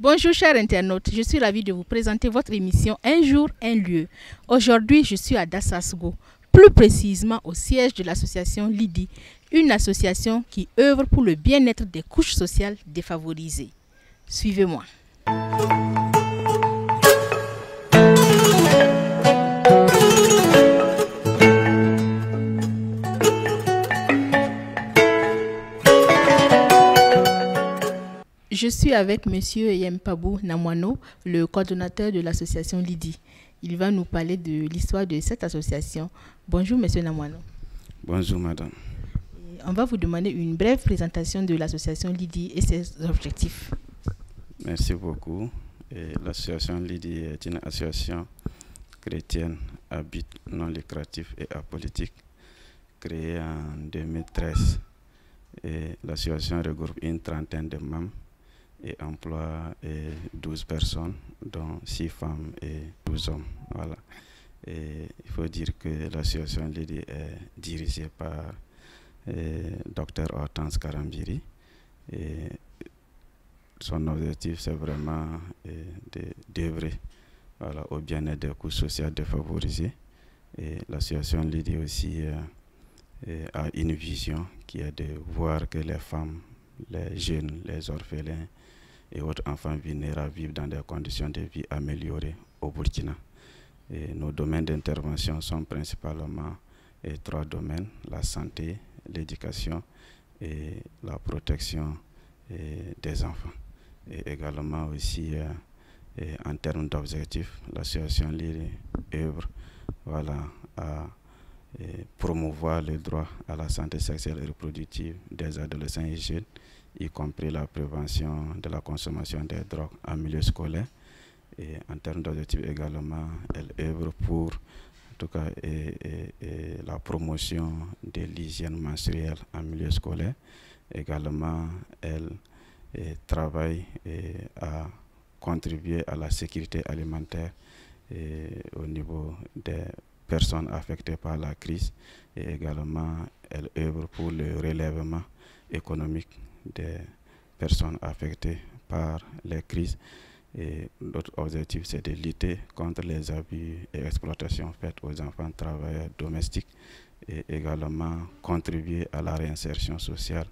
Bonjour chers internautes, je suis ravie de vous présenter votre émission Un jour, un lieu. Aujourd'hui, je suis à Dassasgo, plus précisément au siège de l'association Lidi, une association qui œuvre pour le bien-être des couches sociales défavorisées. Suivez-moi. Je suis avec M. Yempabou Namwano, le coordonnateur de l'association Lidi. Il va nous parler de l'histoire de cette association. Bonjour M. Namwano. Bonjour madame. On va vous demander une brève présentation de l'association Lidi et ses objectifs. Merci beaucoup. L'association Lidi est une association chrétienne à but non lucratif et apolitique créée en 2013. L'association regroupe une trentaine de membres et emploie 12 personnes, dont 6 femmes et 12 hommes. Voilà. Il faut dire que l'association Lidi est dirigée par Dr Hortense Karambiri. Son objectif, c'est vraiment d'œuvrer au bien-être des couches sociales défavorisées. L'association Lidi aussi a une vision qui est de voir que les femmes, les jeunes, les orphelins et autres enfants vulnérables vivent dans des conditions de vie améliorées au Burkina. Nos domaines d'intervention sont principalement 3 domaines: la santé, l'éducation et la protection des enfants. Et également aussi en termes d'objectifs, l'association Lidi œuvre à promouvoir le droit à la santé sexuelle et reproductive des adolescents et jeunes, y compris la prévention de la consommation des drogues en milieu scolaire. Et en termes d'objectifs également, elle œuvre pour en tout cas la promotion de l'hygiène menstruelle en milieu scolaire. Également, elle travaille à contribuer à la sécurité alimentaire au niveau des personnes affectées par la crise, et également elle œuvre pour le relèvement économique des personnes affectées par les crises. Et l'autre objectif, c'est de lutter contre les abus et exploitations faites aux enfants travailleurs domestiques, et également contribuer à la réinsertion sociale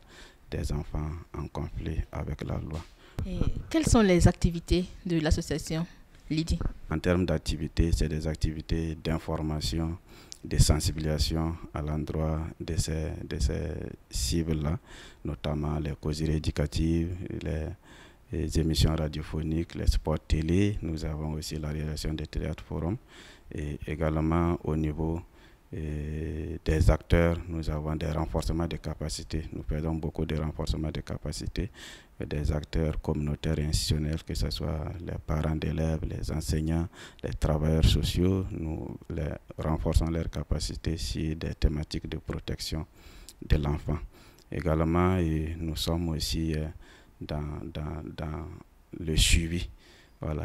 des enfants en conflit avec la loi. Et quelles sont les activités de l'association Lidi? En termes d'activités, c'est des activités d'information, de sensibilisation à l'endroit de ces cibles-là, notamment les causeries éducatives, les émissions radiophoniques, les spots télé. Nous avons aussi la réalisation des théâtres forums, et également au niveau des acteurs, nous avons des renforcements de capacités. Nous faisons beaucoup de renforcements de capacités des acteurs communautaires et institutionnels, que ce soit les parents d'élèves, les enseignants, les travailleurs sociaux. Nous renforçons leurs capacités sur des thématiques de protection de l'enfant. Également, nous sommes aussi dans le suivi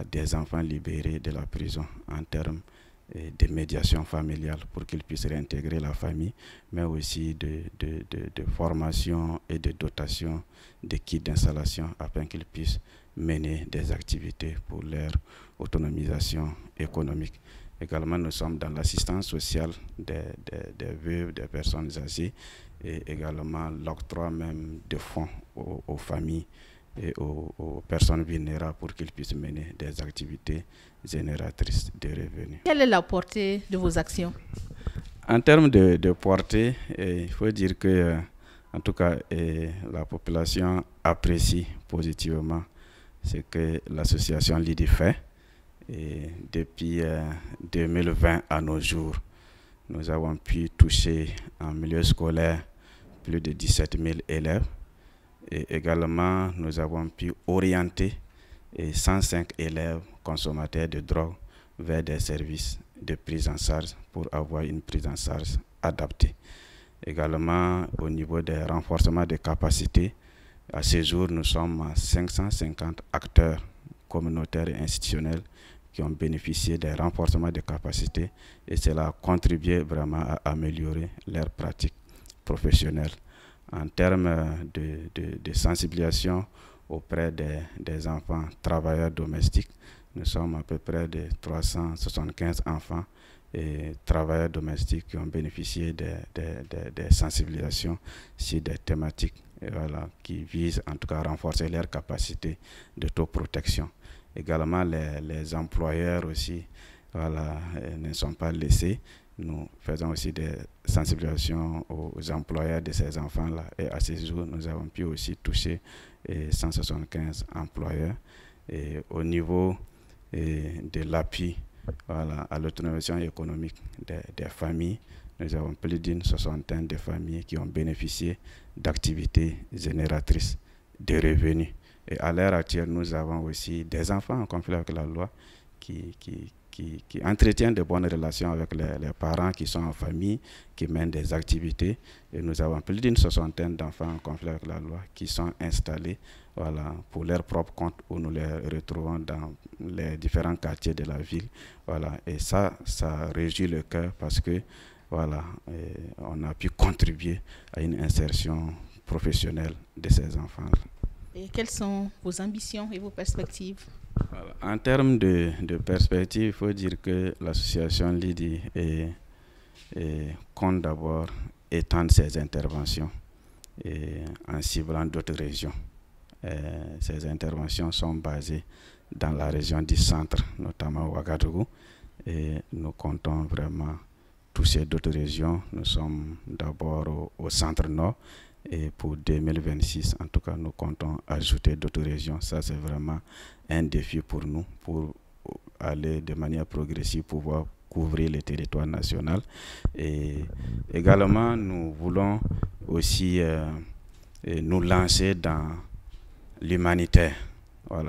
des enfants libérés de la prison en termes de médiation familiale pour qu'ils puissent réintégrer la famille, mais aussi de formation et de dotation de kits d'installation afin qu'ils puissent mener des activités pour leur autonomisation économique. Également, nous sommes dans l'assistance sociale des veuves, des personnes âgées, et également l'octroi même de fonds aux familles et aux personnes vulnérables pour qu'ils puissent mener des activités génératrices de revenus. Quelle est la portée de vos actions? En termes de portée, il faut dire que en tout cas la population apprécie positivement ce que l'association Lidi fait. Et depuis 2020 à nos jours, nous avons pu toucher en milieu scolaire plus de 17 000 élèves. Et également, nous avons pu orienter 105 élèves consommateurs de drogue vers des services de prise en charge pour avoir une prise en charge adaptée. Également, au niveau des renforcements de capacités, à ce jour, nous sommes à 550 acteurs communautaires et institutionnels qui ont bénéficié des renforcements de capacités, et cela a contribué vraiment à améliorer leurs pratiques professionnelles. En termes de sensibilisation auprès des enfants travailleurs domestiques. Nous sommes à peu près de 375 enfants et travailleurs domestiques qui ont bénéficié des sensibilisations sur des thématiques qui visent en tout cas à renforcer leur capacité d'autoprotection. Également, les employeurs aussi ne sont pas laissés. Nous faisons aussi des sensibilisations aux employeurs de ces enfants-là. Et à ce jour, nous avons pu aussi toucher 175 employeurs. Et au niveau de l'appui à l'autonomisation économique des familles, nous avons plus d'une soixantaine de familles qui ont bénéficié d'activités génératrices de revenus. Et à l'heure actuelle, nous avons aussi des enfants en conflit avec la loi qui entretiennent de bonnes relations avec les parents qui sont en famille, qui mènent des activités. Et nous avons plus d'une soixantaine d'enfants en conflit avec la loi qui sont installés pour leur propre compte, où nous les retrouvons dans les différents quartiers de la ville. Et ça réjouit le cœur parce que on a pu contribuer à une insertion professionnelle de ces enfants. Et quelles sont vos ambitions et vos perspectives? En termes de perspective, il faut dire que l'association Lidi compte d'abord étendre ses interventions en ciblant d'autres régions. Ces interventions sont basées dans la région du centre, notamment Ouagadougou, et nous comptons vraiment toucher d'autres régions. Nous sommes d'abord au centre nord. Et pour 2026, en tout cas, nous comptons ajouter d'autres régions. Ça, c'est vraiment un défi pour nous, pour aller de manière progressive, pouvoir couvrir le territoire national. Et également, nous voulons aussi nous lancer dans l'humanitaire.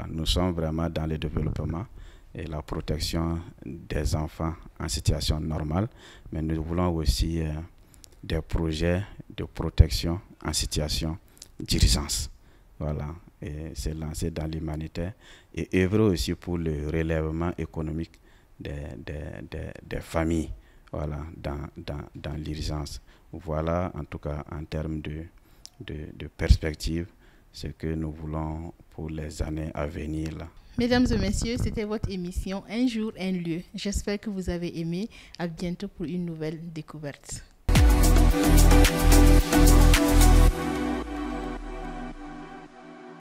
Nous sommes vraiment dans le développement et la protection des enfants en situation normale, mais nous voulons aussi des projets de protection en situation d'urgence. Et c'est lancé dans l'humanitaire et œuvrer aussi pour le relèvement économique des familles dans l'urgence. Voilà, en tout cas, en termes de perspective, ce que nous voulons pour les années à venir. Mesdames et messieurs, c'était votre émission Un jour, un lieu. J'espère que vous avez aimé. À bientôt pour une nouvelle découverte.